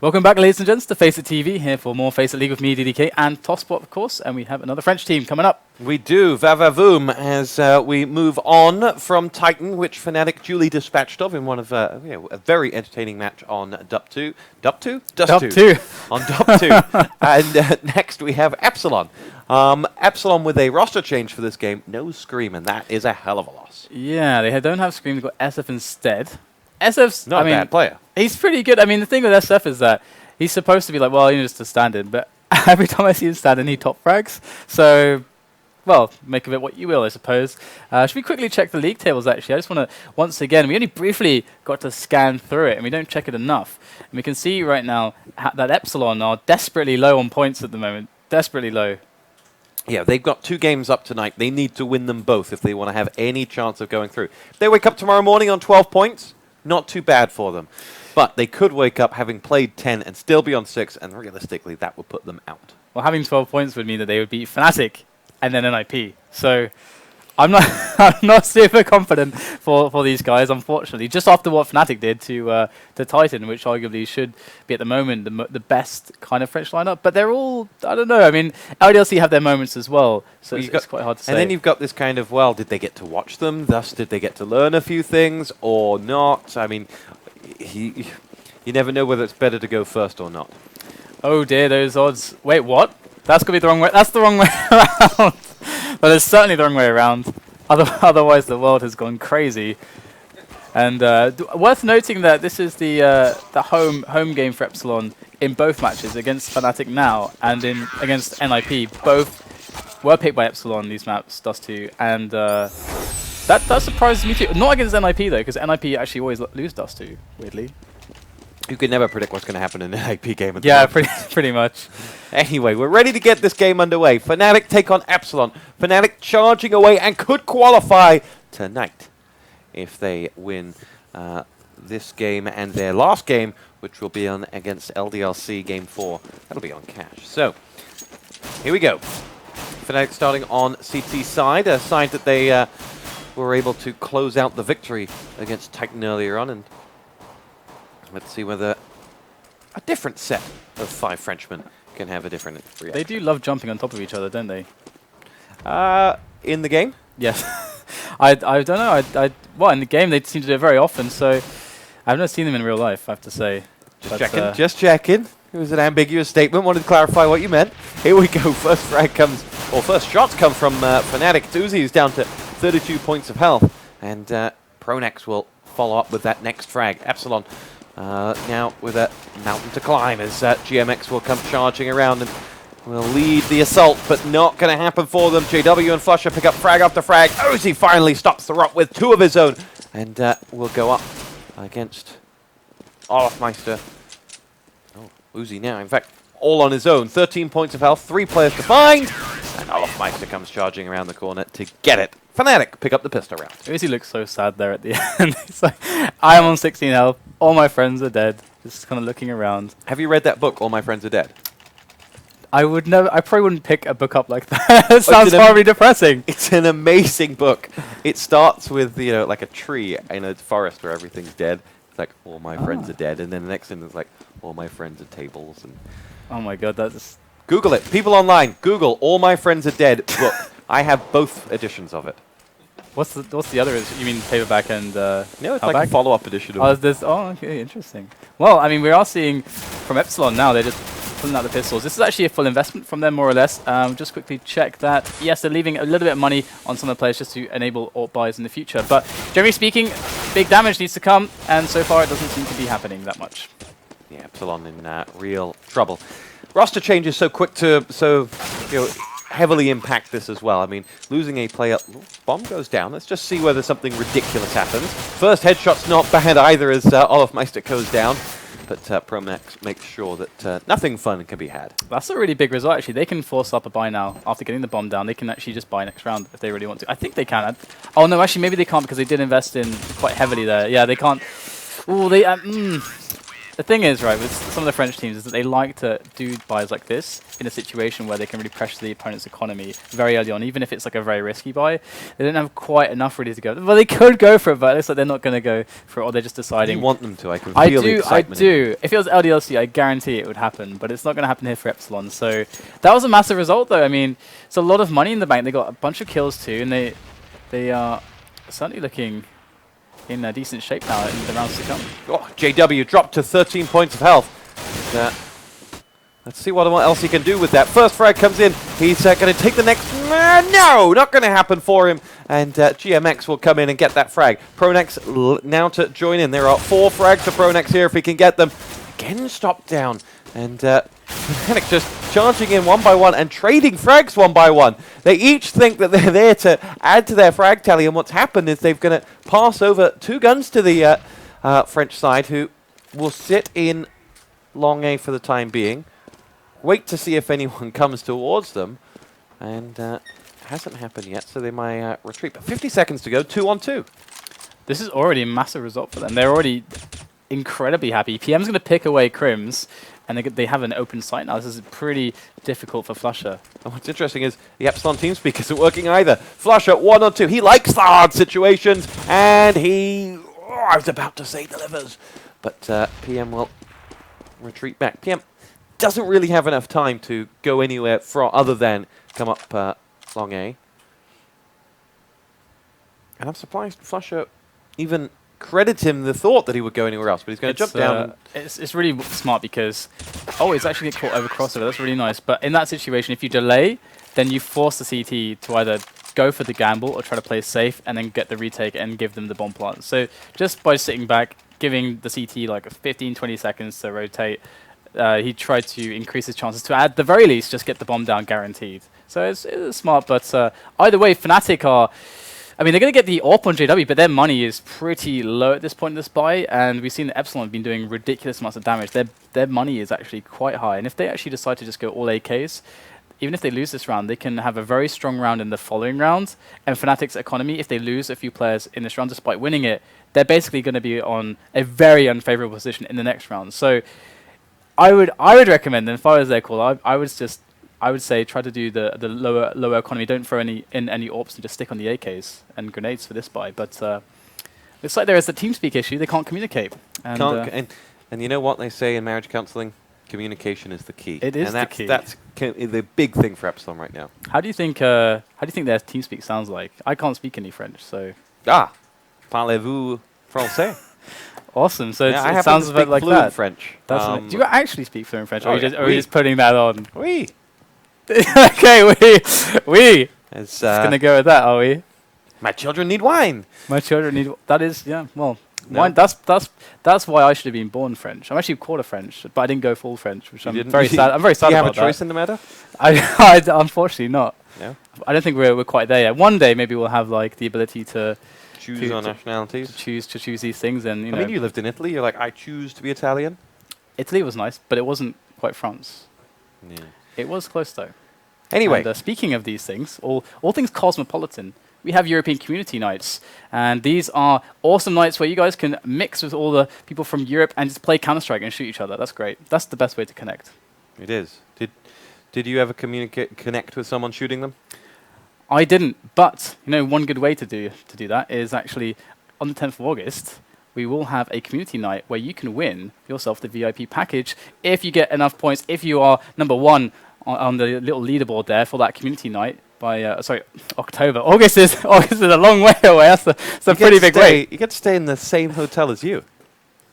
Welcome back, ladies and gents, to FaceitTV, here for more FACEIT League with me, DDK, and Tosspot, of course, and we have another French team coming up. We do, vavavoom, as we move on from Titan, which Fnatic duly dispatched of in one of a very entertaining match on Dub2. Dub2? Dub2. On Dub2. And next we have Epsilon. Epsilon with a roster change for this game, no Scream, and that is a hell of a loss. Yeah, they don't have Scream, they've got SF instead. SF's not a bad player. He's pretty good. I mean, the thing with SF is that he's supposed to be like, well, just a stand-in, but every time I see him stand-in, he top frags. So, well, make of it what you will, I suppose. Should we quickly check the league tables, actually? I just want to, once again, we only briefly got to scan through it, and we don't check it enough. And we can see right now that Epsilon are desperately low on points at the moment. Desperately low. Yeah, they've got 2 games up tonight. They need to win them both if they want to have any chance of going through. If they wake up tomorrow morning on 12 points, not too bad for them. But they could wake up having played 10 and still be on 6, and realistically, that would put them out. Well, having 12 points would mean that they would beat Fnatic and then NIP. So I'm not I'm not super confident for these guys, unfortunately. Just after what Fnatic did to Titan, which arguably should be at the moment the best kind of French lineup. But they're all, I don't know. I mean, LDLC have their moments as well, so it's quite hard to say. And then you've got this kind of, well, did they get to watch them? Thus, did they get to learn a few things or not? I mean, you never know whether it's better to go first or not. Oh dear, those odds. Wait, what? That's going to be the wrong way. That's the wrong way around. But it's certainly the wrong way around. Otherwise, the world has gone crazy. And worth noting that this is the home game for Epsilon in both matches against Fnatic now and against NIP. Both were picked by Epsilon, these maps, Dust2, and that surprises me too. Not against NIP though, because NIP actually always lose Dust2, weirdly. You can never predict what's going to happen in an NIP game. Yeah, pretty much. Anyway, we're ready to get this game underway. Fnatic take on Epsilon. Fnatic charging away and could qualify tonight if they win this game and their last game, which will be on against LDLC Game 4. That'll be on cash. So, here we go. Fnatic starting on CT side, a side that they were able to close out the victory against Titan earlier on. And let's see whether a different set of 5 Frenchmen can have a different reaction. They do love jumping on top of each other, don't they? In the game? Yes. I don't know. Well, in the game they seem to do it very often, so I've never seen them in real life, I have to say. Just checking. It was an ambiguous statement. Wanted to clarify what you meant. Here we go. First frag comes, or first shots come from Fnatic. Uzzziii is down to 32 points of health, and pronax will follow up with that next frag. Epsilon now with a mountain to climb as GMX will come charging around and will lead the assault, but not going to happen for them. JW and flusha pick up frag after frag. Uzzziii finally stops the rot with 2 of his own and will go up against olofm. Oh, Uzzziii now, in fact, all on his own. 13 points of health, 3 players to find, and olofm comes charging around the corner to get it. Fnatic pick up the pistol round. Uzzziii looks so sad there at the end. He's like, I am on 16 health, all my friends are dead. Just kind of looking around. Have you read that book, All My Friends Are Dead? I probably wouldn't pick a book up like that. It sounds horribly depressing. It's an amazing book. It starts with, like a tree in a forest where everything's dead. It's like, all my friends are dead. And then the next thing is like, all my friends are tables. And oh my god, that's... Google it. People online, Google All My Friends Are Dead book. I have both editions of it. What's the other? You mean paperback and no, it's like a follow-up edition of it. Oh, okay, interesting. Well, I mean, we are seeing from Epsilon now, they're just pulling out the pistols. This is actually a full investment from them, more or less. Just quickly check that. Yes, they're leaving a little bit of money on some of the players just to enable alt buys in the future. But generally speaking, big damage needs to come, and so far it doesn't seem to be happening that much. Yeah, Epsilon in real trouble. Roster changes so quick to heavily impact this as well. I mean, losing a player, bomb goes down. Let's just see whether something ridiculous happens. First headshot's not bad either as olofm goes down, but pronax makes sure that nothing fun can be had. That's a really big result, actually. They can force up a buy now. After getting the bomb down, they can actually just buy next round if they really want to. I think they can. Oh no, actually maybe they can't because they did invest in quite heavily there. Yeah, they can't. Ooh, The thing is, right, with some of the French teams is that they like to do buys like this in a situation where they can really pressure the opponent's economy very early on, even if it's like a very risky buy. They don't have quite enough ready to go. Well, they could go for it, but it looks like they're not going to go for it, or they're just deciding. You want them to. I can feel the excitement. I do. If it was LDLC, I guarantee it would happen, but it's not going to happen here for Epsilon. So that was a massive result, though. I mean, it's a lot of money in the bank. They got a bunch of kills, too, and they are certainly looking in decent shape now in the rounds to come. Oh, JW dropped to 13 points of health. Let's see what else he can do with that. First frag comes in. He's going to take the next. No, not going to happen for him. And GMX will come in and get that frag. Pronax now to join in. There are 4 frags for Pronax here if he can get them. Again, stopped down. And Fnatic just charging in one by one and trading frags one by one. They each think that they're there to add to their frag tally, and what's happened is they're going to pass over 2 guns to the French side, who will sit in long A for the time being. Wait to see if anyone comes towards them, and hasn't happened yet, so they might retreat. But 50 seconds to go, 2-on-2. This is already a massive result for them. They're already incredibly happy. PM's going to pick away KRiMZ, and they have an open site now. This is pretty difficult for flusha. And what's interesting is the Epsilon TeamSpeak isn't working either. flusha 1-on-2. He likes the hard situations, and he, I was about to say delivers. But PM will retreat back. PM doesn't really have enough time to go anywhere other than come up long A. And I'm surprised flusha even credits him the thought that he would go anywhere else, but he's going to jump down. It's really smart because, it's actually get caught over crossover. That's really nice. But in that situation, if you delay, then you force the CT to either go for the gamble or try to play it safe and then get the retake and give them the bomb plant. So just by sitting back, giving the CT like 15-20 seconds to rotate, he tried to increase his chances to, at the very least, just get the bomb down guaranteed. So it's smart, but either way, Fnatic are... I mean, they're going to get the AWP on JW, but their money is pretty low at this point in this buy, and we've seen that Epsilon have been doing ridiculous amounts of damage. Their money is actually quite high, and if they actually decide to just go all AKs, even if they lose this round, they can have a very strong round in the following round, and Fnatic's economy, if they lose a few players in this round despite winning it, they're basically going to be on a very unfavorable position in the next round. So I would recommend, and if I was their call, I would say try to do the lower economy. Don't throw any AWPs and just stick on the AKs and grenades for this buy. But looks like there is a TeamSpeak issue. They can't communicate. And you know what they say in marriage counselling? Communication is the key. It is the key. That's the big thing for Epsilon right now. How do you think their TeamSpeak sounds like? I can't speak any French, so. Parlez-vous français? Awesome. So yeah, it sounds a bit like that. French. Do you actually speak fluent French, or are you just putting that on? Oui. Okay, we. It's gonna go with that, are we? My children need wine. My children need. That is, yeah. Well, wine. That's why I should have been born French. I'm actually quarter French, but I didn't go full French, which I'm very sad. I'm very sad about that. Do you have a choice in the matter? I unfortunately not. No. I don't think we're quite there yet. One day maybe we'll have like the ability to choose our nationalities. To choose these things, and you know. I mean, you lived in Italy. You're like, I choose to be Italian. Italy was nice, but it wasn't quite France. Yeah. It was close though. Anyway, and, speaking of these things, all things cosmopolitan, we have European community nights, and these are awesome nights where you guys can mix with all the people from Europe and just play Counter-Strike and shoot each other. That's great. That's the best way to connect. It is. Did you ever connect with someone shooting them? I didn't, but you know, one good way to do that is actually on the 10th of August. We will have a community night where you can win yourself the VIP package if you get enough points. If you are number 1 on the little leaderboard there for that community night by October. August is a long way away. That's a pretty big wait. You get to stay in the same hotel as you.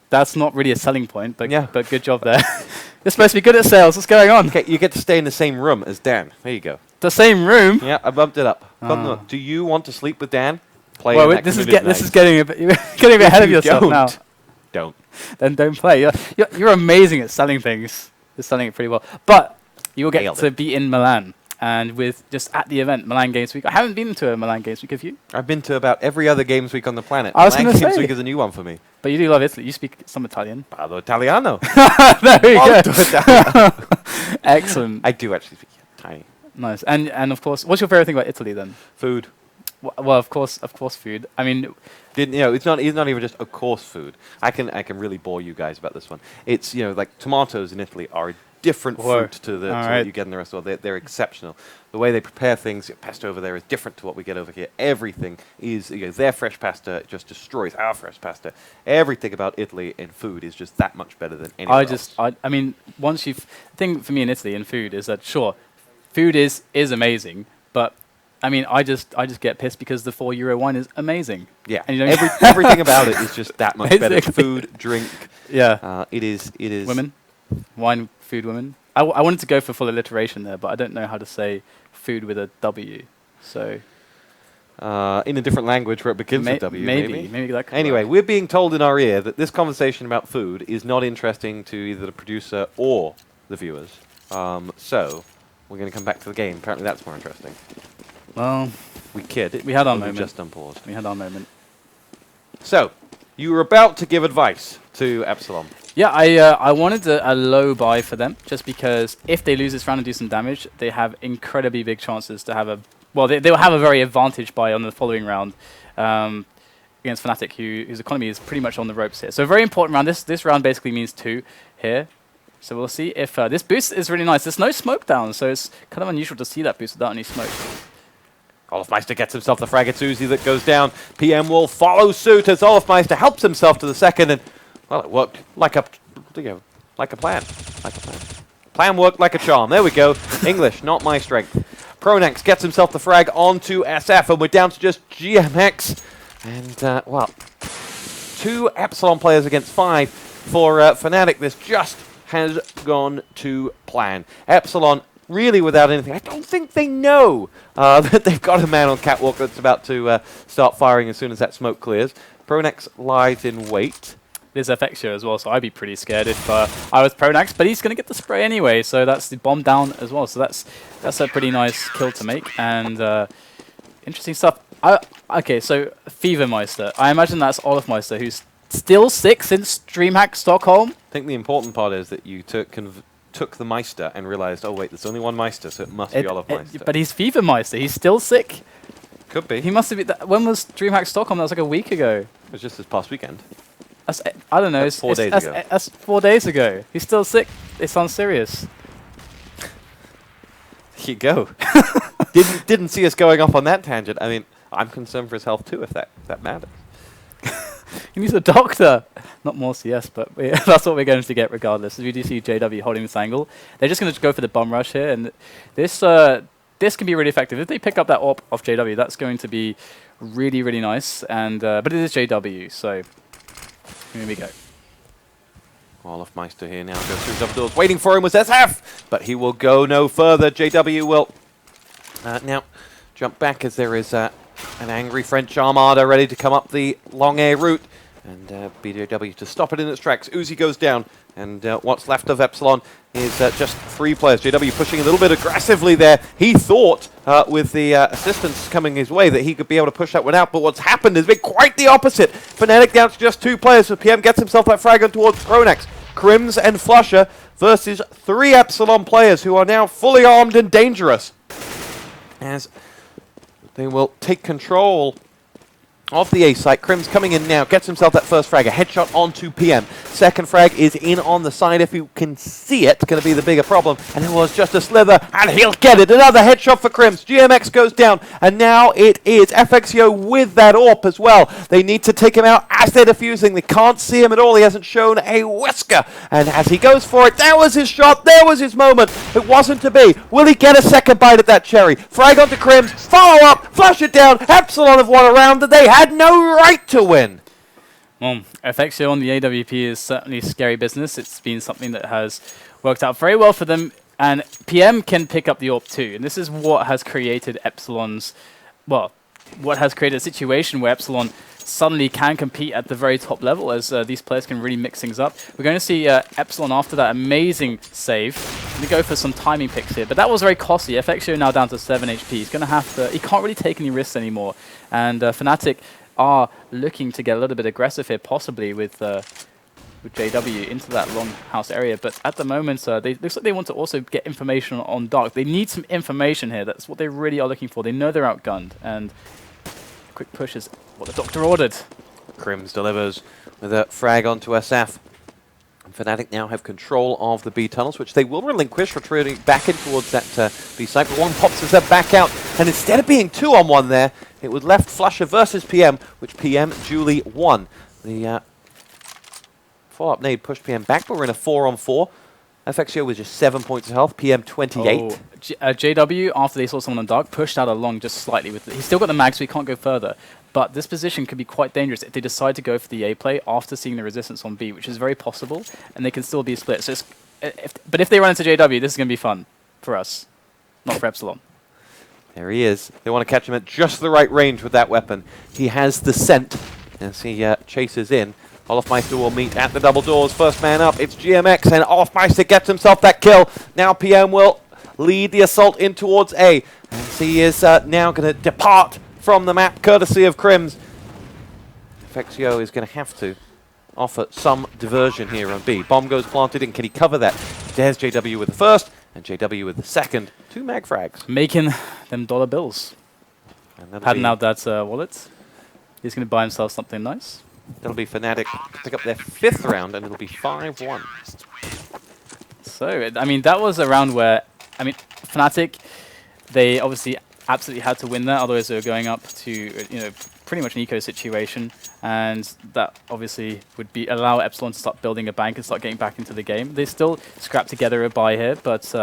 That's not really a selling point, but but good job there. You're supposed to be good at sales. What's going on? Okay, you get to stay in the same room as Dan. There you go. The same room? Yeah, I bumped it up. Do you want to sleep with Dan? Well, this is getting a bit ahead of yourself now. Don't. Then don't play. You're amazing at selling things. You're selling it pretty well. But you will get to be in Milan, and with just at the event, Milan Games Week. I haven't been to a Milan Games Week, have you? I've been to about every other Games Week on the planet. I was going to say. Games Week is a new one for me. But you do love Italy. You speak some Italian. Parlo Italiano. There we go. Excellent. I do actually speak tiny. Nice. And of course, what's your favorite thing about Italy then? Food. Well, of course, food. I mean, Didn't you know? It's not even just a coarse food. I can really bore you guys about this one. It's like tomatoes in Italy are a different fruit to what you get in the rest of the world. They're exceptional. The way they prepare things, pesto over there is different to what we get over here. Everything is their fresh pasta just destroys our fresh pasta. Everything about Italy in food is just that much better than anywhere else. I mean, once the thing for me in Italy and food is that sure, food is amazing, but I mean, I just get pissed because the €4 wine is amazing. Yeah, and everything about it is just that much better. Basically. Food, drink. Yeah, it is. Women, wine, food, women. I wanted to go for full alliteration there, but I don't know how to say food with a W. So in a different language where it begins with W. Maybe that could Anyway, work. we're being told in our ear that this conversation about food is not interesting to either the producer or the viewers. So we're going to come back to the game. Apparently, that's more interesting. Well, we kid. We had our moment. Just unpaused. We had our moment. So you were about to give advice to Epsilon. Yeah, I wanted a low buy for them, just because if they lose this round and do some damage, they have incredibly big chances to have they will have a very advantage buy on the following round against Fnatic, whose economy is pretty much on the ropes here. So a very important round. This round basically means 2 here. So we'll see if this boost is really nice. There's no smoke down, so it's kind of unusual to see that boost without any smoke. Olofmeister gets himself the frag. It's Uzzziii that goes down. PM will follow suit as Olofmeister helps himself to the second, and well, it worked like a plan. Plan worked like a charm. There we go. English, not my strength. Pronax gets himself the frag onto SF, and we're down to just GMX. And, well, 2 Epsilon players against 5 for Fnatic. This just has gone to plan. Epsilon, really without anything. I don't think they know that they've got a man on catwalk that's about to start firing as soon as that smoke clears. Pronax lies in wait. There's FXio as well, so I'd be pretty scared if I was Pronax, but he's going to get the spray anyway, so that's the bomb down as well. So that's a pretty nice kill to make, and interesting stuff. Okay, so Fevermeister. I imagine that's Olofmeister, who's still sick since DreamHack Stockholm. I think the important part is that you took the Meister and realized, oh wait, there's only one Meister, so it must be Olofmeister. But he's Fevermeister. He's still sick. Could be. He must have been. When was DreamHack Stockholm? That was like a week ago. It was just this past weekend. I don't know. That's 4 days ago. That's 4 days ago. He's still sick. It sounds serious. Here you go. didn't see us going off on that tangent. I mean, I'm concerned for his health too, if that matters. He needs a doctor. Not more CS, but that's what we're going to get regardless. As we do see JW holding this angle, they're just going to go for the bomb rush here, and this can be really effective. If they pick up that AWP off JW, that's going to be really, really nice. And but it is JW, so here we go. Olofmeister here now goes through double doors. Waiting for him was SF, but he will go no further. JW will now jump back as there is an angry French armada ready to come up the long air route. And BJW to stop it in its tracks. Uzzziii goes down, and what's left of Epsilon is just 3 players. JW pushing a little bit aggressively there. He thought, with the assistance coming his way, that he could be able to push that one out, but what's happened has been quite the opposite. Fnatic down to just 2 players, so PM gets himself that frag on towards Pronax. KRiMZ and flusha versus 3 Epsilon players who are now fully armed and dangerous, as they will take control of the A site. KRiMZ coming in now, gets himself that first frag, a headshot onto PM. Second frag is in on the side. If you can see it, going to be the bigger problem. And it was just a slither, and he'll get it. Another headshot for KRiMZ. GMX goes down, and now it is FXio with that AWP as well. They need to take him out as they're defusing. They can't see him at all. He hasn't shown a whisker. And as he goes for it, there was his shot. There was his moment. It wasn't to be. Will he get a second bite at that cherry? Frag onto KRiMZ. Follow up. Flush it down. Epsilon have won a round that they had no right to win. Well, FXio on the AWP is certainly scary business. It's been something that has worked out very well for them, and PM can pick up the AWP too. And this is what has created Epsilon's, well, what has created a situation where Epsilon suddenly can compete at the very top level, as these players can really mix things up. We're going to see Epsilon after that amazing save. Going to go for some timing picks here, but that was very costly. FXio now down to 7 HP. He's going to have to, he can't really take any risks anymore. And Fnatic are looking to get a little bit aggressive here, possibly with JW into that long house area. But at the moment, looks like they want to also get information on Dark. They need some information here. That's what they really are looking for. They know they're outgunned, and quick push is what the doctor ordered. KRiMZ delivers with a frag onto SF. And Fnatic now have control of the B tunnels, which they will relinquish, retreating back in towards that B site. But one pops his head back out, and instead of being 2-on-1 there, it was left flusha versus PM, which PM duly won. The follow-up nade pushed PM back, but we're in a 4-on-4. FXO with just 7 points of health, PM 28. Oh, JW, after they saw someone on dark, pushed out along just slightly. He's still got the mag, so he can't go further. But this position could be quite dangerous if they decide to go for the A play after seeing the resistance on B, which is very possible, and they can still be split. So but if they run into JW, this is going to be fun for us, not for Epsilon. There he is. They want to catch him at just the right range with that weapon. He has the scent as he chases in. olofmeister will meet at the double doors. First man up, it's GMX, and olofmeister gets himself that kill. Now PM will lead the assault in towards A. And he is now going to depart from the map, courtesy of KRiMZ. FXO is going to have to offer some diversion here on B. Bomb goes planted, and can he cover that? There's JW with the first, and JW with the second. 2 mag frags. Making them dollar bills. And Padding out that wallet. He's going to buy himself something nice. That'll be Fnatic to pick up their 5th round, and it'll be 5-1. So, I mean, that was a round where, I mean, Fnatic, they obviously absolutely had to win that, otherwise they were going up to, you know, pretty much an eco situation, and that obviously would be allow Epsilon to start building a bank and start getting back into the game. They still scrap together a buy here, but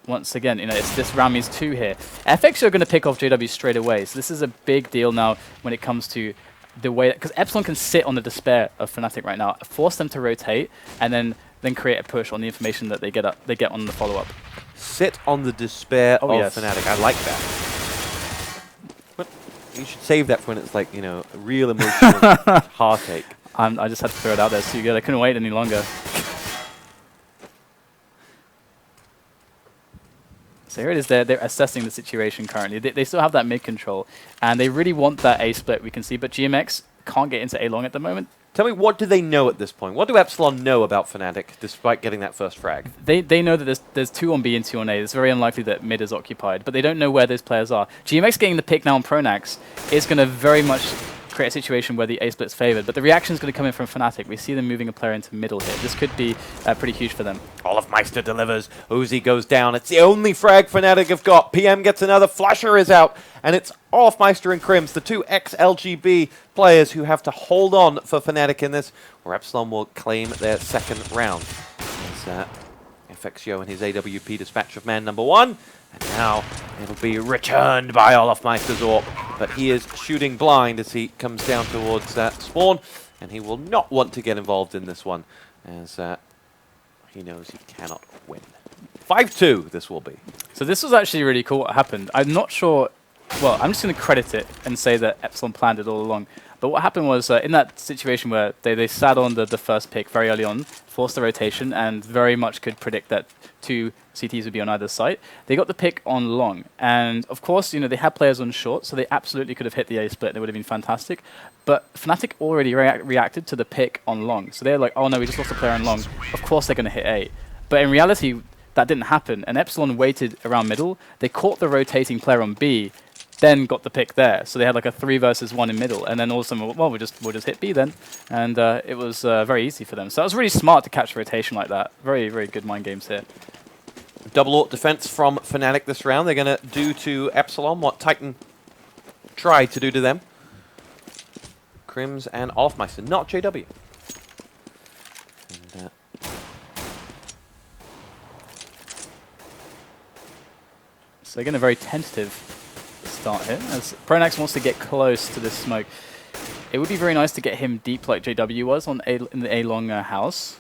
once again, you know, this round means 2 here. FX are going to pick off JW straight away, so this is a big deal now when it comes to the way, because Epsilon can sit on the despair of Fnatic right now, force them to rotate, and then create a push on the information that they get on the follow-up. Sit on the despair of yes. Fnatic. I like that. But you should save that for when it's like, you know, a real emotional heartache. I just had to throw it out there. It's too good. I couldn't wait any longer. So here it is. They're assessing the situation currently. They still have that mid control, and they really want that A split, we can see. But GMX can't get into A long at the moment. Tell me, what do they know at this point? What do Epsilon know about Fnatic, despite getting that first frag? They know that there's 2 on B and 2 on A. It's very unlikely that mid is occupied, but they don't know where those players are. GMX getting the pick now on pronax is going to very much create a situation where the A split's favored, but the reaction is going to come in from Fnatic. We see them moving a player into middle here. This could be pretty huge for them. olofmeister delivers. Uzzziii goes down. It's the only frag Fnatic have got. PM gets another. flusha is out. And it's olofmeister and KRiMZ, the 2 ex-LGB players who have to hold on for Fnatic in this, or Epsilon will claim their 2nd round. As FXO and his AWP dispatch of man number 1. And now it'll be returned by olofmeister's AWP. But he is shooting blind as he comes down towards spawn. And he will not want to get involved in this one, as he knows he cannot win. 5-2 this will be. So this was actually really cool what happened. I'm not sure. Well, I'm just going to credit it and say that Epsilon planned it all along. But what happened was, in that situation where they sat on the first pick very early on, forced the rotation, and very much could predict that 2 CTs would be on either site, they got the pick on long. And of course, you know, they had players on short, so they absolutely could have hit the A split. It would have been fantastic. But Fnatic already reacted to the pick on long. So they're like, oh no, we just lost a player on long. Of course they're going to hit A. But in reality, that didn't happen. And Epsilon waited around middle. They caught the rotating player on B, then got the pick there. So they had like a 3 versus 1 in middle, and then all of a sudden, well, we'll just hit B then, and it was very easy for them. So that was really smart to catch rotation like that. Very, very good mind games here. Double AWP defense from Fnatic this round. They're going to do to Epsilon what Titan tried to do to them. KRiMZ and olofmeister, not JW. And, so again, a very tentative start here, as pronax wants to get close to this smoke. It would be very nice to get him deep like JW was in the A long house,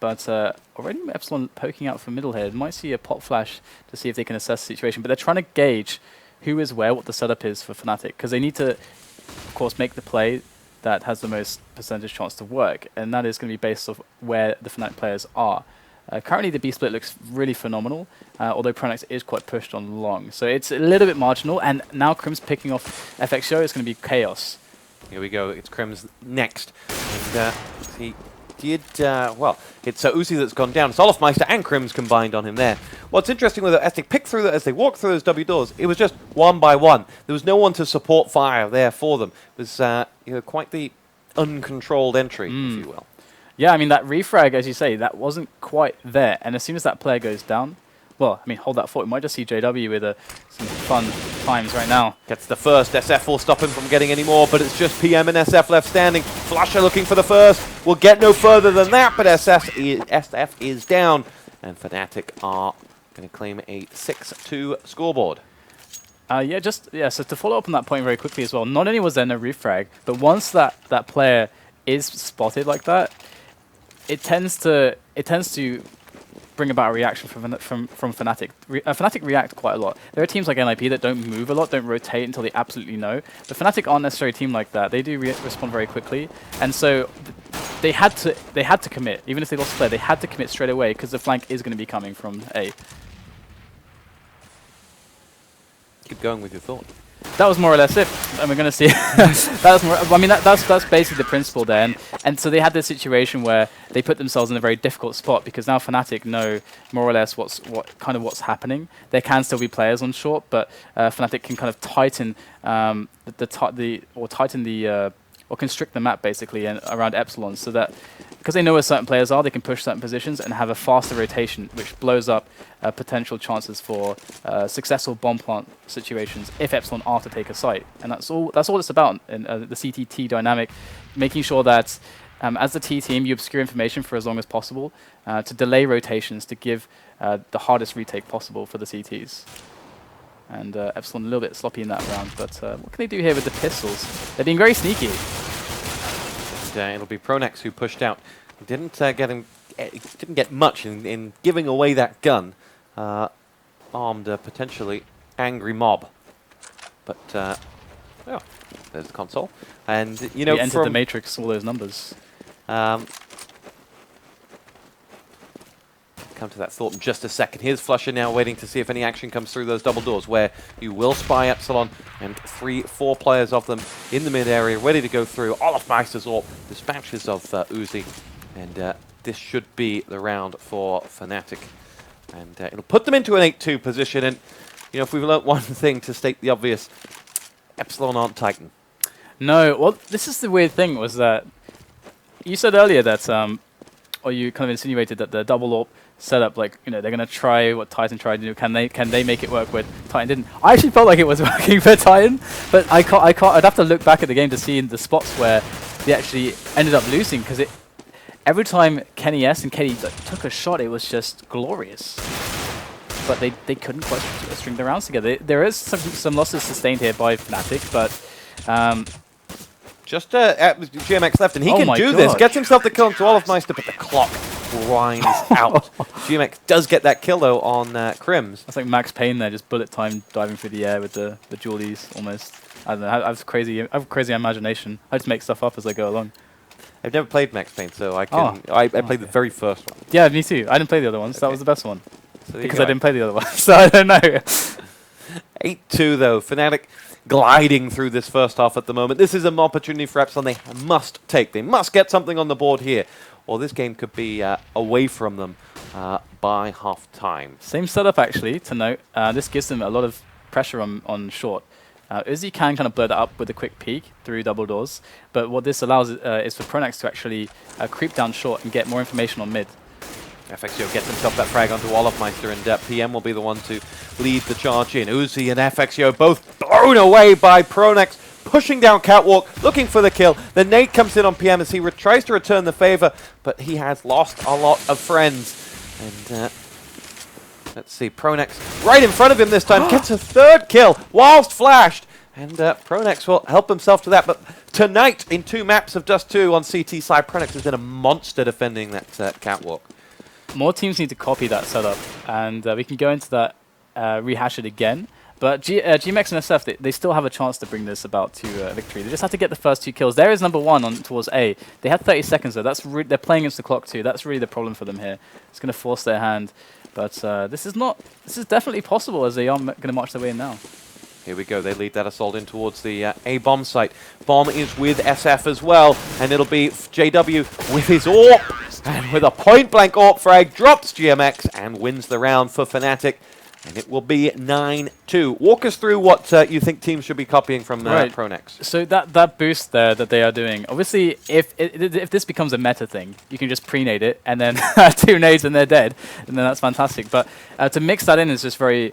but already Epsilon poking out from middle here. Might see a pop flash to see if they can assess the situation, but they're trying to gauge who is where, what the setup is for Fnatic, because they need to, of course, make the play that has the most percentage chance to work, and that is going to be based off where the Fnatic players are. Currently, the B split looks really phenomenal, although pronax is quite pushed on long. So it's a little bit marginal, and now KRiMZ picking off FXO is going to be chaos. Here we go. It's KRiMZ next. And he did, well, it's Uzzziii that's gone down. It's olofm and KRiMZ combined on him there. What's interesting with it, as they pick through, as they walk through those W doors, it was just one by one. There was no one to support fire there for them. It was you know, quite the uncontrolled entry, if you will. Yeah, I mean, that refrag, as you say, that wasn't quite there. And as soon as that player goes down, well, I mean, hold that thought. We might just see JW with some fun times right now. Gets the first. SF will stop him from getting any more, but it's just PM and SF left standing. flusha looking for the first. Will get no further than that, but SF is down. And Fnatic are going to claim a 6-2 scoreboard. So to follow up on that point very quickly as well, not only was there no refrag, but once that player is spotted like that, it tends to bring about a reaction from Fnatic. Fnatic react quite a lot. There are teams like NIP that don't move a lot, don't rotate until they absolutely know. But Fnatic aren't necessarily a team like that. They do respond very quickly, and so they had to commit. Even if they lost the player, they had to commit straight away because the flank is going to be coming from A. Keep going with your thought. That was more or less it, and we're going to see. That was more, I mean, that's basically the principle there, and so they had this situation where they put themselves in a very difficult spot because now Fnatic know more or less what's happening. There can still be players on short, but Fnatic can kind of tighten or constrict the map basically around Epsilon, so that because they know where certain players are, they can push certain positions and have a faster rotation, which blows up potential chances for successful bomb plant situations if Epsilon are to take a site. And that's all it's about in the CTT dynamic, making sure that as the T team, you obscure information for as long as possible to delay rotations to give the hardest retake possible for the CTs. And Epsilon a little bit sloppy in that round, but what can they do here with the pistols? They're being very sneaky. And it'll be pronax who pushed out. Didn't get much in giving away that gun. Armed a potentially angry mob. But oh, there's the console. And you know, he entered the matrix, all those numbers. Come to that thought in just a second. Here's flusha now waiting to see if any action comes through those double doors, where you will spy Epsilon and 3-4 players of them in the mid area ready to go through. olofm's AWP dispatches of Uzzziii, and this should be the round for Fnatic, and it'll put them into an 8-2 position. And you know, if we've learnt one thing, to state the obvious, Epsilon aren't Titan. No, well, this is the weird thing, was that you said earlier that or you kind of insinuated that the double AWP setup, like, you know, they're going to try what Titan tried to do. Can they make it work with Titan didn't? I actually felt like it was working for Titan, but I can't. I'd have to look back at the game to see in the spots where they actually ended up losing, because every time Kenny S and Kenny took a shot, it was just glorious. But they couldn't quite string the rounds together. There is some losses sustained here by Fnatic, but just GMX left, and he can do this. Gets himself the kill onto olofm, but the clock grinds out. GMX does get that kill, though, on KRiMZ. That's like Max Payne there, just bullet time diving through the air with the dualies, almost. I don't know, I have crazy imagination. I just make stuff up as I go along. I've never played Max Payne, so I can. I played the very first one. Yeah, me too. I didn't play the other ones. Okay. That was the best one. So because I didn't play the other one, so I don't know. 8-2, though. Fnatic gliding through this first half at the moment. This is an opportunity for Epsilon they must take. They must get something on the board here, or this game could be away from them by half-time. Same setup, actually, to note. This gives them a lot of pressure on short. Uzzziii can kind of blow that up with a quick peek through double doors, but what this allows is for pronax to actually creep down short and get more information on mid. FXIO gets himself that frag onto olofm, and PM will be the one to lead the charge in. Uzzziii and FXIO both blown away by pronax, pushing down catwalk, looking for the kill. The nade comes in on PM as he tries to return the favor, but he has lost a lot of friends. And let's see, pronax right in front of him this time, gets a third kill whilst flashed. And pronax will help himself to that, but tonight in 2 maps of Dust 2 on CT side, pronax has been a monster defending that catwalk. More teams need to copy that setup, and we can go into that, rehash it again. But GMX and SF, they still have a chance to bring this about to victory. They just have to get the first 2 kills. There is number 1 on towards A. They had 30 seconds though. They're playing against the clock too. That's really the problem for them here. It's going to force their hand. But this is definitely possible, as they are going to march their way in now. Here we go. They lead that assault in towards the A bomb site. Bomb is with SF as well, and it'll be JW with his AWP, and with a point-blank AWP frag, drops GMX and wins the round for Fnatic, and it will be 9-2. Walk us through what you think teams should be copying from pronax. So that boost there that they are doing, obviously, if this becomes a meta thing, you can just pre-nade it, and then 2 nades and they're dead, and then that's fantastic. But to mix that in is just very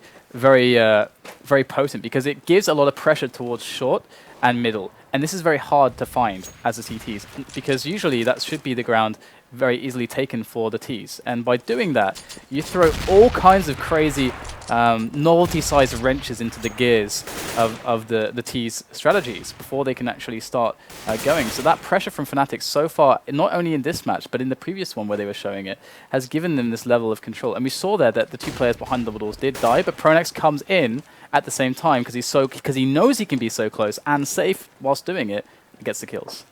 potent, because it gives a lot of pressure towards short and middle, and this is very hard to find as a CTs, because usually that should be the ground very easily taken for the Ts, and by doing that you throw all kinds of crazy novelty-sized wrenches into the gears of the T's strategies before they can actually start going. So that pressure from Fnatic so far, not only in this match but in the previous one where they were showing it, has given them this level of control. And we saw there that the 2 players behind double doors did die, but pronax comes in at the same time because he knows he can be so close and safe whilst doing it, and gets the kills.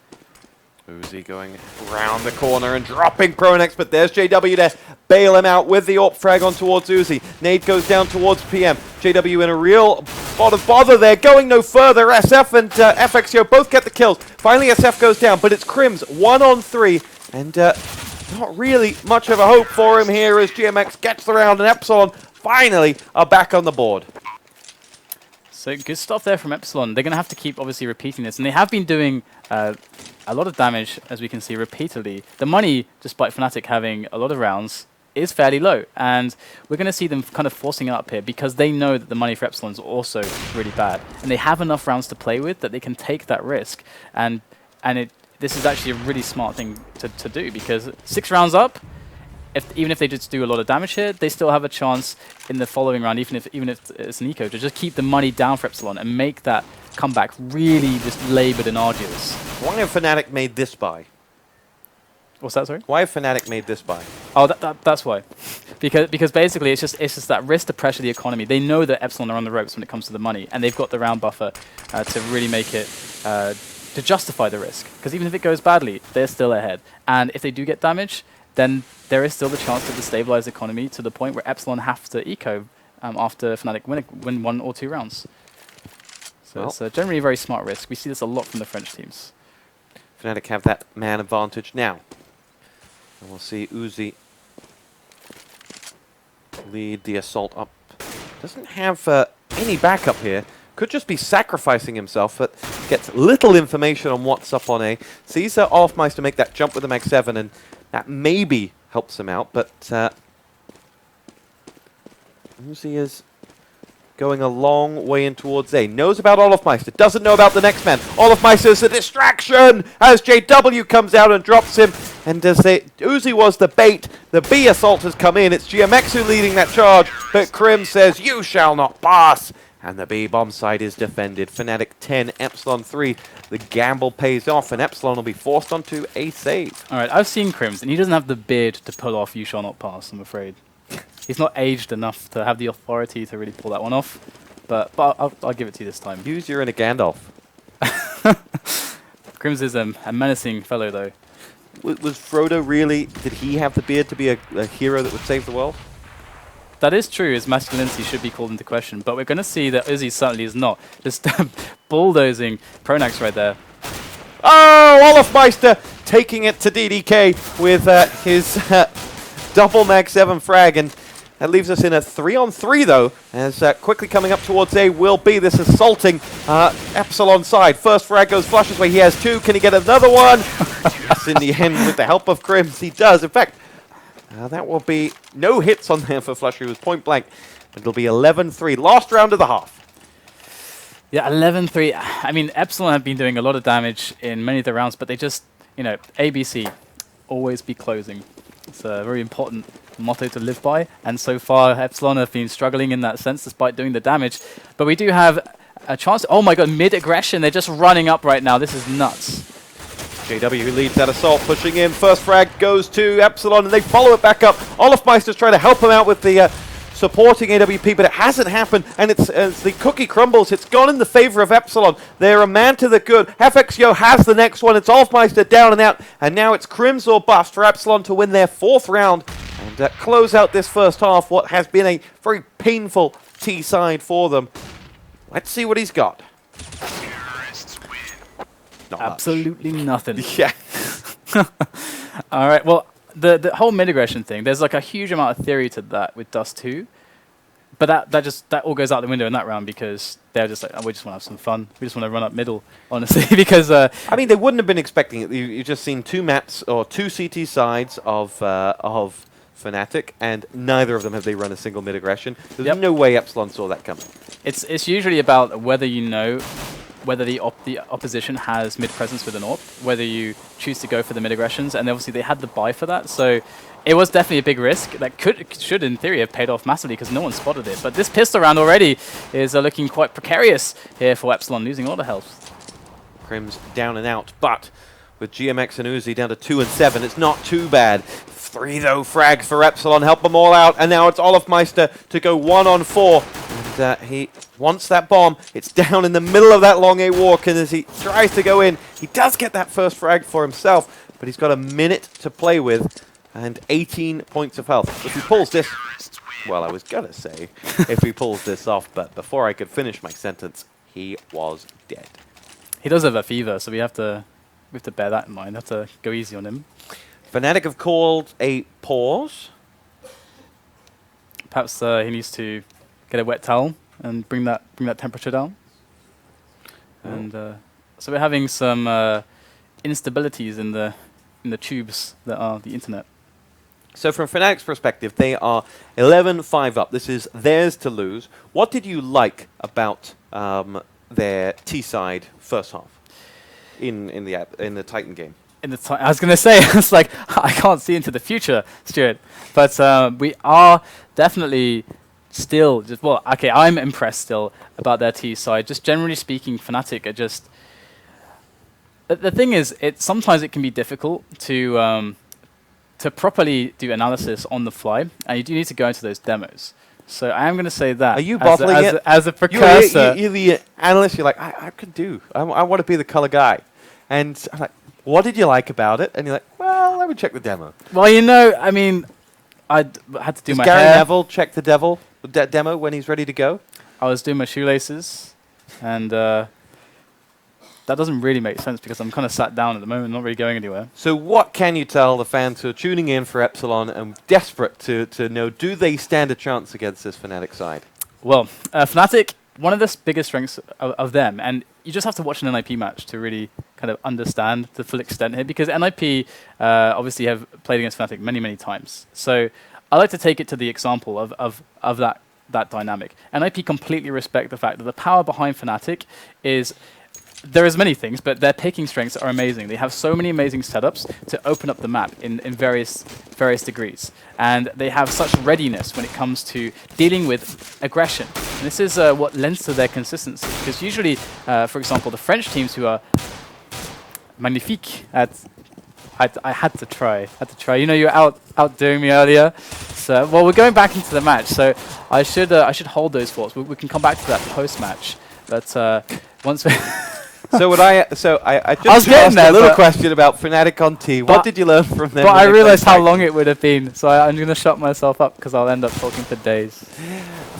Uzzziii going round the corner and dropping pronax, but there's JW to bail him out with the AWP frag on towards Uzzziii. Nade goes down towards PM. JW in a real spot of bother there, going no further. SF and FXO both get the kills. Finally SF goes down, but it's KRiMZ 1-on-3, and not really much of a hope for him here as GMX gets the round, and Epsilon finally are back on the board. So good stuff there from Epsilon. They're going to have to keep obviously repeating this, and they have been doing a lot of damage, as we can see, repeatedly. The money, despite Fnatic having a lot of rounds, is fairly low, and we're going to see them kind of forcing it up here because they know that the money for Epsilon is also really bad, and they have enough rounds to play with that they can take that risk, and this is actually a really smart thing to do, because 6 rounds up, even if they just do a lot of damage here, they still have a chance in the following round, even if it's an eco, to just keep the money down for Epsilon and make that comeback really just laboured and arduous. Why have Fnatic made this buy? What's that, sorry? Why have Fnatic made this buy? Oh, that's why. because basically it's just that risk to pressure the economy. They know that Epsilon are on the ropes when it comes to the money, and they've got the round buffer to really make it to justify the risk. Because even if it goes badly, they're still ahead. And if they do get damage, then there is still the chance to destabilize the economy to the point where Epsilon have to eco after Fnatic win 1 or 2 rounds. So well, it's generally a very smart risk. We see this a lot from the French teams. Fnatic have that man advantage now. And we'll see Uzzziii lead the assault up. Doesn't have any backup here. Could just be sacrificing himself, but gets little information on what's up on A. Sees olofm to make that jump with the Mag 7, and that maybe helps him out, but Uzzziii is going a long way in towards A. Knows about olofm, doesn't know about the next man. olofm is a distraction as JW comes out and drops him. And as Uzzziii was the bait, the B assault has come in. It's GMX who leading that charge, but KRiMZ says, "You shall not pass." And the B bomb site is defended. Fnatic 10, Epsilon 3. The gamble pays off, and Epsilon will be forced onto a save. All right, I've seen KRiMZ, and he doesn't have the beard to pull off "You shall not pass," I'm afraid. He's not aged enough to have the authority to really pull that one off. But I'll give it to you this time. Use your inner Gandalf. KRiMZ is a menacing fellow, though. Was Frodo really, did he have the beard to be a hero that would save the world? That is true, his masculinity should be called into question, but we're going to see that Uzzziii certainly is not. Just bulldozing pronax right there. Oh, olofm taking it to DDK with his double Mag 7 frag, and that leaves us in a 3-on-3 though, as quickly coming up towards A will be this assaulting Epsilon side. First frag goes flusha's way, he has 2, can he get another one? Yes, in the end, with the help of KRiMZ, he does. In fact, that will be no hits on there for flusha, he was point blank. It'll be 11-3, last round of the half. Yeah, 11-3. I mean, Epsilon have been doing a lot of damage in many of the rounds, but they just, ABC, always be closing. It's a very important motto to live by, and so far Epsilon have been struggling in that sense despite doing the damage. But we do have a chance. Oh my god, mid-aggression, they're just running up right now. This is nuts. JW who leads that assault, pushing in. First frag goes to Epsilon, and they follow it back up. olofm's trying to help him out with the supporting AWP, but it hasn't happened, and it's as the cookie crumbles, it's gone in the favor of Epsilon. They're a man to the good. FXO has the next one. It's olofm down and out, and now it's KRiMZ or bust for Epsilon to win their 4th round and close out this first half, what has been a very painful T side for them. Let's see what he's got. Not Absolutely nothing. Yeah. All right. Well, the whole mid aggression thing. There's like a huge amount of theory to that with Dust 2, but that all goes out the window in that round because they're just like, oh, we just want to have some fun. We just want to run up middle, honestly, because I mean, they wouldn't have been expecting it. You've just seen two maps or two CT sides of Fnatic, and neither of them have they run a single mid aggression. There's no way Epsilon saw that coming. It's usually about whether you know whether the opposition has mid presence with an AWP, whether you choose to go for the mid aggressions, and obviously they had the buy for that, so it was definitely a big risk that should in theory have paid off massively because no one spotted it. But this pistol round already is looking quite precarious here for Epsilon, losing a lot of health. KRiMZ down and out, but with GMX and Uzzziii down to 2 and 7, it's not too bad. 3 though, frag for Epsilon, help them all out, and now it's Olofmeister to go 1 on 4. And he wants that bomb. It's down in the middle of that long A walk, and as he tries to go in, he does get that first frag for himself, but he's got a minute to play with and 18 points of health. If he pulls this, well, I was gonna say if he pulls this off, but before I could finish my sentence, he was dead. He does have a fever, so we have to bear that in mind. We have to go easy on him. Fnatic have called a pause. Perhaps he needs to get a wet towel and bring that temperature down. And so we're having some instabilities in the tubes that are the internet. So from Fnatic's perspective, they are 11-5 up. This is theirs to lose. What did you like about their T side first half in the Titan game? I was going to say, it's like, I can't see into the future, Stuart. But we are definitely still, I'm impressed still about their T side. Just generally speaking, Fnatic are just... The thing is, sometimes it can be difficult to properly do analysis on the fly, and you do need to go into those demos. So I am going to say that. Are you bottling it? As a precursor. You're the analyst, you're like, I could do. I want to be the color guy. And I'm like, what did you like about it? And you're like, well, let me check the demo. Well, you know, I mean, I had to do my Gary hair. Neville check the demo when he's ready to go? I was doing my shoelaces, and that doesn't really make sense because I'm kind of sat down at the moment, not really going anywhere. So what can you tell the fans who are tuning in for Epsilon and desperate to know, do they stand a chance against this Fnatic side? Well, Fnatic, one of the biggest strengths of them, and you just have to watch an NIP match to really kind of understand the full extent here, because NIP obviously have played against Fnatic many, many times. So I like to take it to the example of that dynamic. NIP completely respect the fact that the power behind Fnatic is... There is many things, but their picking strengths are amazing. They have so many amazing setups to open up the map in various degrees. And they have such readiness when it comes to dealing with aggression. And this is what lends to their consistency. Because usually, for example, the French teams who are Magnifique I had to try. You know, you were outdoing me earlier. So, well, we're going back into the match. So I should hold those thoughts. We can come back to that post-match. But once we... So I just asked a little question about Fnatic on T. What did you learn from them? But I realized how long it would have been, so I'm going to shut myself up because I'll end up talking for days.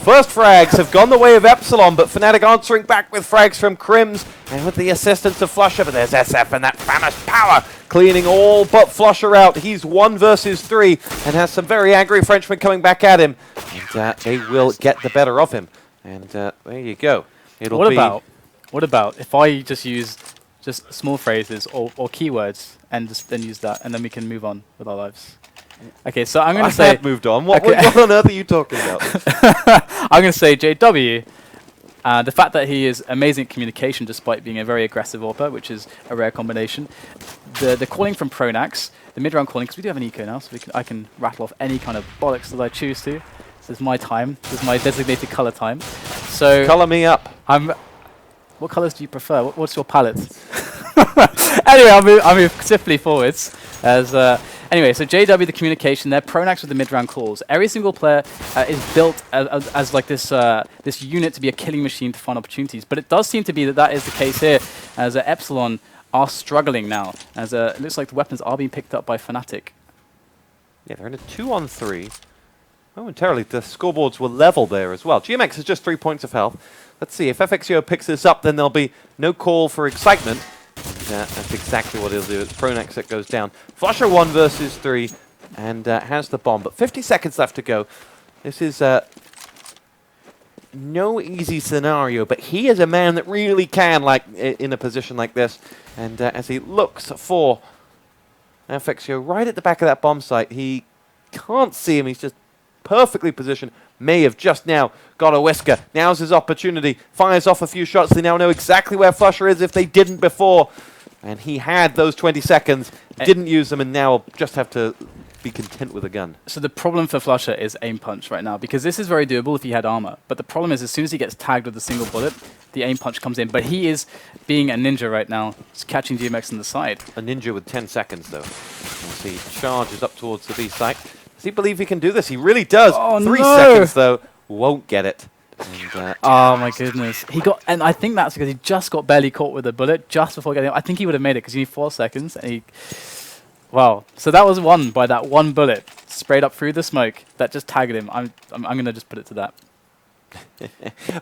First frags have gone the way of Epsilon, but Fnatic answering back with frags from KRiMZ and with the assistance of flusha. But there's SF and that famished power cleaning all but flusha out. He's 1 versus 3 and has some very angry Frenchmen coming back at him. And they will get the better of him. And there you go. What about if I just use just small phrases or keywords and just then use that, and then we can move on with our lives? Okay, so I'm going to say... I have moved on. What on earth are you talking about? I'm going to say JW. The fact that he is amazing at communication despite being a very aggressive AWPer, which is a rare combination. The calling from pronax, the mid-round calling, because we do have an eco now, so I can rattle off any kind of bollocks that I choose to. This is my time. This is my designated color time. So color me up. What colors do you prefer? What's your palette? Anyway, I'll move swiftly forwards. Anyway, so JW, the communication, they're pronax with the mid-round calls. Every single player is built as like this unit to be a killing machine to find opportunities. But it does seem to be that is the case here, as Epsilon are struggling now, as it looks like the weapons are being picked up by Fnatic. Yeah, they're in a 2-on-3. Momentarily, the scoreboards were level there as well. GMX has just 3 points of health. Let's see, if FXIO picks this up, then there'll be no call for excitement. And, that's exactly what he'll do. It's pronax that goes down. flusha 1 versus 3, and has the bomb. But 50 seconds left to go. This is no easy scenario, but he is a man that really can, like, in a position like this. And as he looks for FXIO right at the back of that bomb site, he can't see him. He's just perfectly positioned. May have just now got a whisker. Now's his opportunity. Fires off a few shots. They now know exactly where flusha is if they didn't before. And he had those 20 seconds, didn't use them, and now just have to be content with a gun. So the problem for flusha is aim punch right now, because this is very doable if he had armor. But the problem is, as soon as he gets tagged with a single bullet, the aim punch comes in. But he is being a ninja right now. He's catching GMX on the side. A ninja with 10 seconds, though. As he charges up towards the B site. Does he believe he can do this? He really does. Oh, 3 no. seconds, though. Won't get it. And, oh my goodness. He got, and I think that's because he just got barely caught with a bullet just before getting, I think he would have made it because you need 4 seconds. And he, wow. So that was won by that one bullet sprayed up through the smoke that just tagged him. I'm going to just put it to that.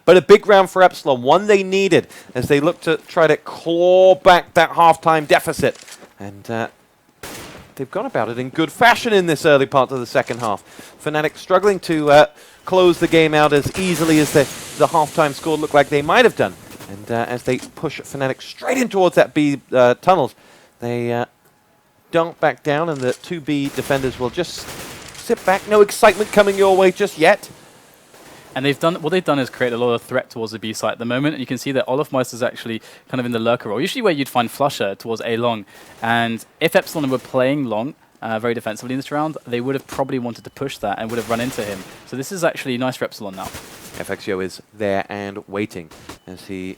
But a big round for Epsilon, one they needed as they look to try to claw back that halftime deficit. And they've gone about it in good fashion in this early part of the second half. Fnatic struggling to close the game out as easily as the halftime score looked like they might have done. And as they push Fnatic straight in towards that B tunnels, they don't back down, and the 2B defenders will just sit back. No excitement coming your way just yet. And they've done, what they've done is create a lot of threat towards the B site at the moment. And you can see that Olof is actually kind of in the lurker role, usually where you'd find flusha towards A long. And if Epsilon were playing long, very defensively in this round, they would have probably wanted to push that and would have run into him. So this is actually nice for Epsilon now. FXIO is there and waiting as he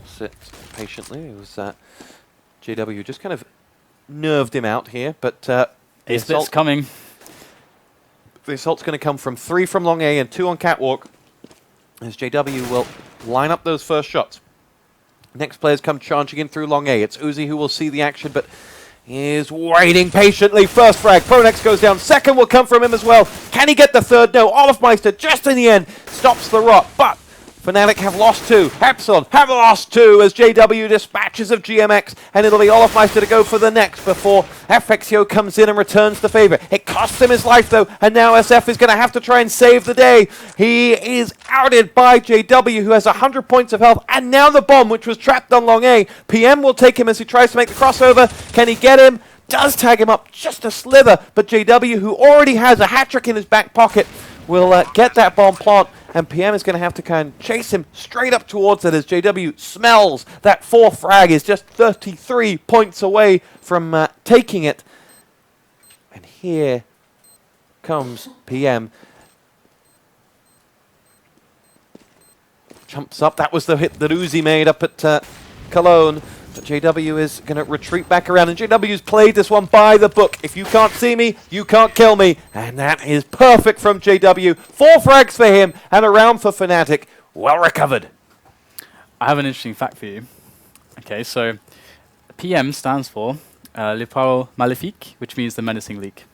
sits patiently. It was JW just kind of nerved him out here, but It's coming. The assault's going to come from 3 from long A and 2 on catwalk as JW will line up those first shots. Next players come charging in through long A. It's Uzzziii who will see the action, but he is waiting patiently. First frag, pronax goes down. Second will come from him as well. Can he get the third? No. olofm just in the end stops the rot, but Fnatic have lost 2. Epsilon have lost 2 as JW dispatches of GMX, and it'll be olofm to go for the next before FXIO comes in and returns the favor. It costs him his life, though, and now SF is going to have to try and save the day. He is outed by JW, who has 100 points of health, and now the bomb, which was trapped on long A. PM will take him as he tries to make the crossover. Can he get him? Does tag him up just a slither, but JW, who already has a hat-trick in his back pocket, will get that bomb plant. And PM is going to have to kind of chase him straight up towards it as JW smells that 4th frag, is just 33 points away from taking it. And here comes PM. Jumps up. That was the hit that Uzzziii made up at Cologne. But JW is going to retreat back around, and JW's played this one by the book. If you can't see me, you can't kill me. And that is perfect from JW. 4 frags for him, and a round for Fnatic. Well recovered. I have an interesting fact for you. Okay, so PM stands for Le Parole Malefique, which means the menacing leak.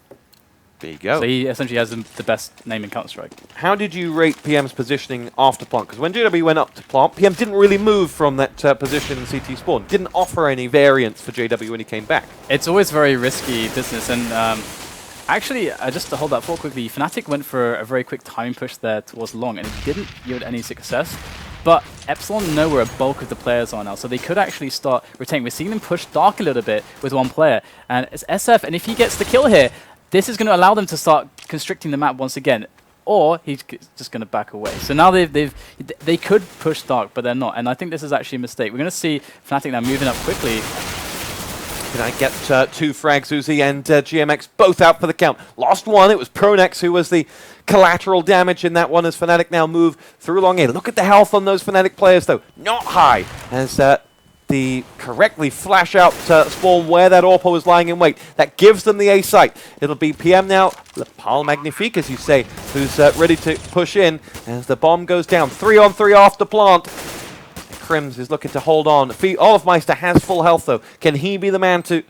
There you go. So he essentially has the best name in Counter-Strike. How did you rate PM's positioning after plant? Because when JW went up to plant, PM didn't really move from that position in CT spawn. Didn't offer any variance for JW when he came back. It's always very risky business, and actually, just to hold that thought quickly, Fnatic went for a very quick timing push there towards long, and it didn't yield any success. But Epsilon know where a bulk of the players are now, so they could actually start retaining. We're seeing them push dark a little bit with one player, and it's SF, and if he gets the kill here, this is going to allow them to start constricting the map once again, or he's just going to back away. So now they could push dark, but they're not, and I think this is actually a mistake. We're going to see Fnatic now moving up quickly. Can I get 2 frags, Uzzziii and GMX both out for the count? Lost 1, it was pronax who was the collateral damage in that one as Fnatic now move through long A. Look at the health on those Fnatic players, though. Not high, as the correctly flash out spawn where that Orpo was lying in wait. That gives them the A site. It'll be PM now, Le Parole Magnifique, as you say, who's ready to push in as the bomb goes down. 3 on 3 after plant. KRiMZ is looking to hold on. olofm has full health, though. Can he be the man to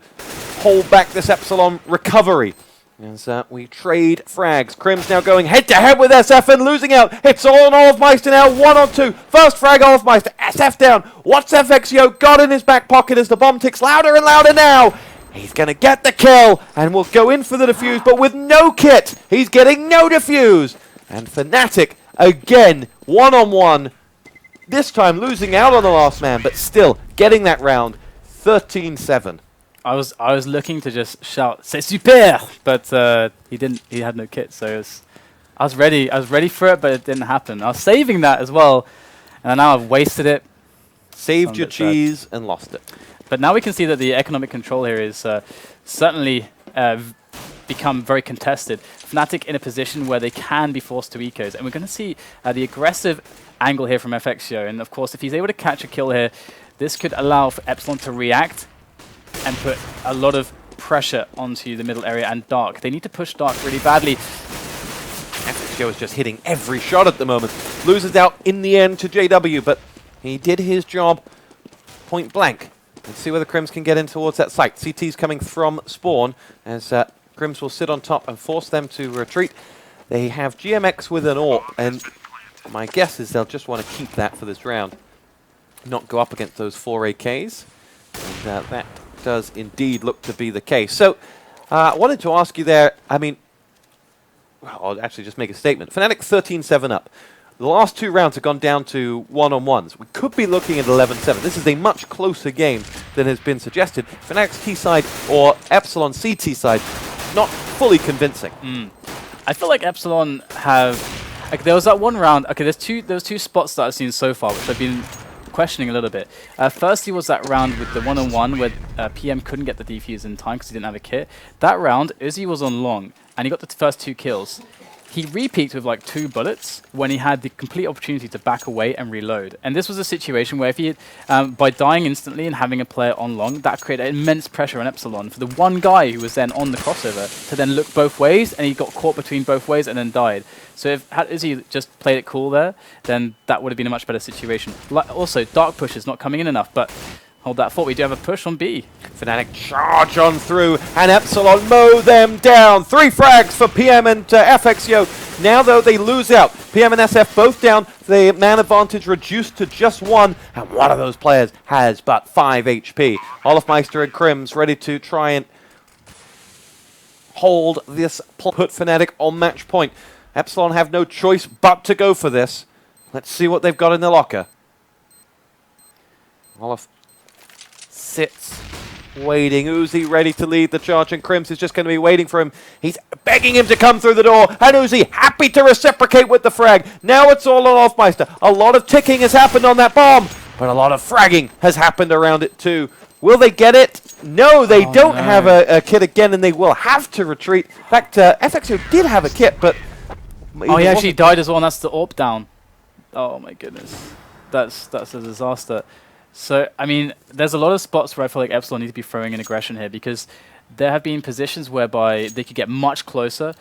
hold back this Epsilon recovery? As we trade frags. KRiMZ now going head-to-head with SF and losing out. It's all on olofm now, 1-on-2. First frag, olofm. SF down. What's FXio got in his back pocket as the bomb ticks louder and louder now? He's going to get the kill and will go in for the defuse, but with no kit. He's getting no defuse. And Fnatic, again, 1-on-1. This time losing out on the last man, but still getting that round, 13-7. I was looking to just shout "C'est super," but he didn't. He had no kit, so I was ready. I was ready for it, but it didn't happen. I was saving that as well, and now I've wasted it. Saved your cheese and lost it. But now we can see that the economic control here is certainly become very contested. Fnatic in a position where they can be forced to ecos, and we're going to see the aggressive angle here from FXio. And of course, if he's able to catch a kill here, this could allow for Epsilon to react and put a lot of pressure onto the middle area and Dark. They need to push Dark really badly. FXio is just hitting every shot at the moment. Loses out in the end to JW, but he did his job point blank. Let's see whether KRiMZ can get in towards that site. CT's coming from spawn as KRiMZ will sit on top and force them to retreat. They have GMX with an AWP, and my guess is they'll just want to keep that for this round. Not go up against those 4 AKs. And that does indeed look to be the case. So, I wanted to ask you there, I mean, well, I'll actually just make a statement. Fnatic 13-7 up. The last 2 rounds have gone down to 1-on-1s. We could be looking at 11-7. This is a much closer game than has been suggested. Fnatic's T side or Epsilon CT side, not fully convincing. I feel like Epsilon have... Like, there was that one round... Okay, there's two spots that I've seen so far, which I've been questioning a little bit. Firstly was that round with the 1-on-1 where PM couldn't get the defuse in time because he didn't have a kit. That round, Uzzziii was on long, and he got the first 2 kills. He re-peaked with like 2 bullets when he had the complete opportunity to back away and reload. And this was a situation where if he, by dying instantly and having a player on long, that created immense pressure on Epsilon for the one guy who was then on the crossover to then look both ways, and he got caught between both ways and then died. So if Uzzziii just played it cool there, then that would have been a much better situation. Also, Dark push is not coming in enough, but hold that thought, we do have a push on B. Fnatic charge on through, and Epsilon mow them down. 3 frags for PM and FXio. Now, though, they lose out. PM and SF both down. The man advantage reduced to just 1, and one of those players has but 5 HP. olofm and KRiMZ ready to try and hold this, put Fnatic on match point. Epsilon have no choice but to go for this. Let's see what they've got in the locker. Olof sits, waiting. Uzzziii ready to lead the charge, and KRiMZ is just going to be waiting for him. He's begging him to come through the door, and Uzzziii happy to reciprocate with the frag. Now it's all on olofm. A lot of ticking has happened on that bomb, but a lot of fragging has happened around it too. Will they get it? No, they don't have a kit again, and they will have to retreat. In fact, FXio did have a kit, but... Oh, he actually died as well, and that's the AWP down. Oh my goodness. That's a disaster. So, I mean, there's a lot of spots where I feel like Epsilon need to be throwing in aggression here, because there have been positions whereby they could get much closer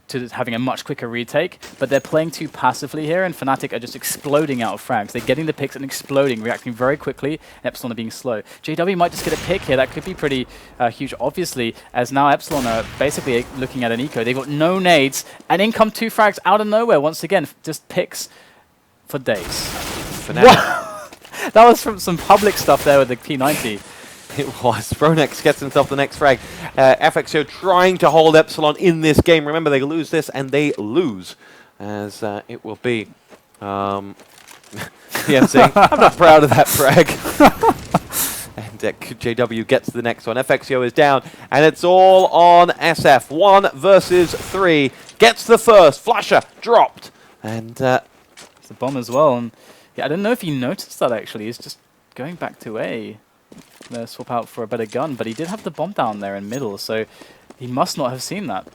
to having a much quicker retake, but they're playing too passively here, and Fnatic are just exploding out of frags. They're getting the picks and exploding, reacting very quickly, and Epsilon are being slow. JW might just get a pick here. That could be pretty huge, obviously, as now Epsilon are basically looking at an eco. They've got no nades, and in come 2 frags out of nowhere once again, just picks for days. Fnatic. That was from some public stuff there with the P90. It was. pronax gets himself the next frag. FXio trying to hold Epsilon in this game. Remember, they lose this, and they lose. As it will be. PMC. I'm not proud of that frag. And JW gets the next one. FXio is down, and it's all on SF. 1 versus 3. Gets the first. flusha dropped. And it's the bomb as well. And yeah, I don't know if he noticed that, actually. He's just going back to A. Swap out for a better gun, but he did have the bomb down there in middle, so he must not have seen that.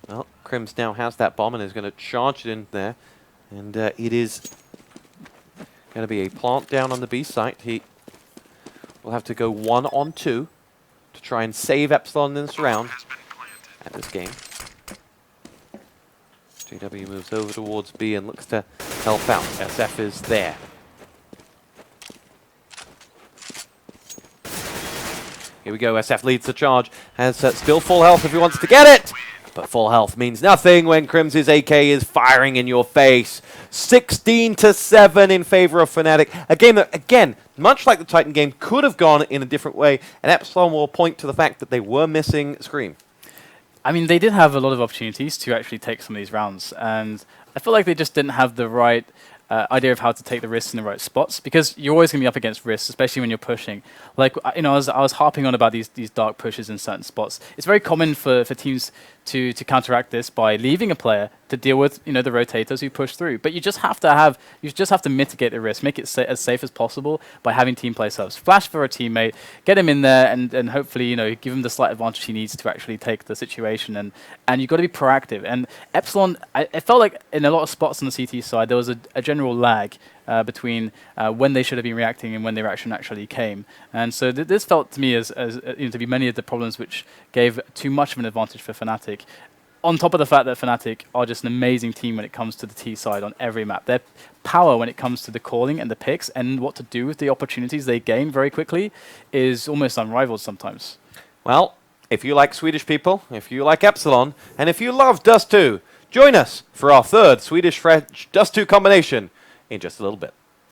Well, KRiMZ now has that bomb and is going to charge it in there, and it is going to be a plant down on the B site. He will have to go 1-on-2 to try and save Epsilon in this round at this game. JW moves over towards B and looks to help out. SF is there. Here we go, SF leads the charge. Has still full health if he wants to get it. But full health means nothing when KRiMZ's AK is firing in your face. 16-7 in favor of Fnatic. A game that, again, much like the Titan game, could have gone in a different way. And Epsilon will point to the fact that they were missing Scream. I mean, they did have a lot of opportunities to actually take some of these rounds. And I feel like they just didn't have the right idea of how to take the risks in the right spots, because you're always going to be up against risks, especially when you're pushing. Like, you know, I was harping on about these dark pushes in certain spots. It's very common for teams to counteract this by leaving a player to deal with, you know, the rotators who push through. But you just have to mitigate the risk, make it as safe as possible by having team play subs. Flash for a teammate, get him in there, and hopefully, you know, give him the slight advantage he needs to actually take the situation. And you've got to be proactive. And Epsilon, it felt like in a lot of spots on the CT side, there was a general lag between when they should have been reacting and when the reaction actually came. And so this felt to me as you know, to be many of the problems which gave too much of an advantage for Fnatic. On top of the fact that Fnatic are just an amazing team when it comes to the T side on every map. Their power when it comes to the calling and the picks and what to do with the opportunities they gain very quickly is almost unrivaled sometimes. Well, if you like Swedish people, if you like Epsilon, and if you love Dust 2, join us for our third Swedish-French Dust 2 combination in just a little bit.